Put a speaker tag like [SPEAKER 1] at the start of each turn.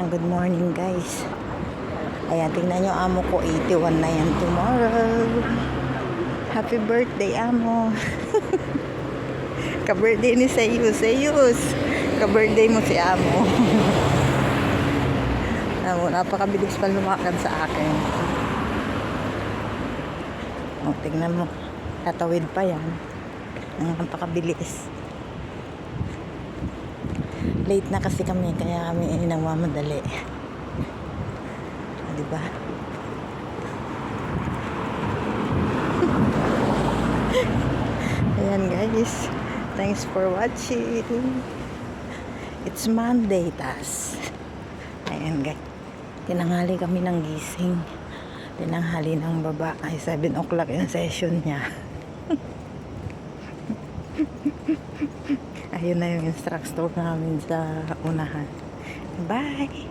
[SPEAKER 1] Good morning guys. Ayan, tingnan nyo amo ko, 81 na yan tomorrow. Happy birthday amo. Ka-birthday ni Seyus. Ka-birthday mo si amo. Amo, napakabilis pa lumakad sa akin. O, tingnan mo. Tatawid pa yan. Napakabilis. Late na kasi kami, kaya kami nagmamadali. Diba? Ayan guys. Thanks for watching. It's Monday, tas. Ayan guys. Tinanghali kami ng gising. Tinanghali ng baba. Ay, 7 o'clock yung session niya. Ayun na yung instructor namin sa unahan. Bye!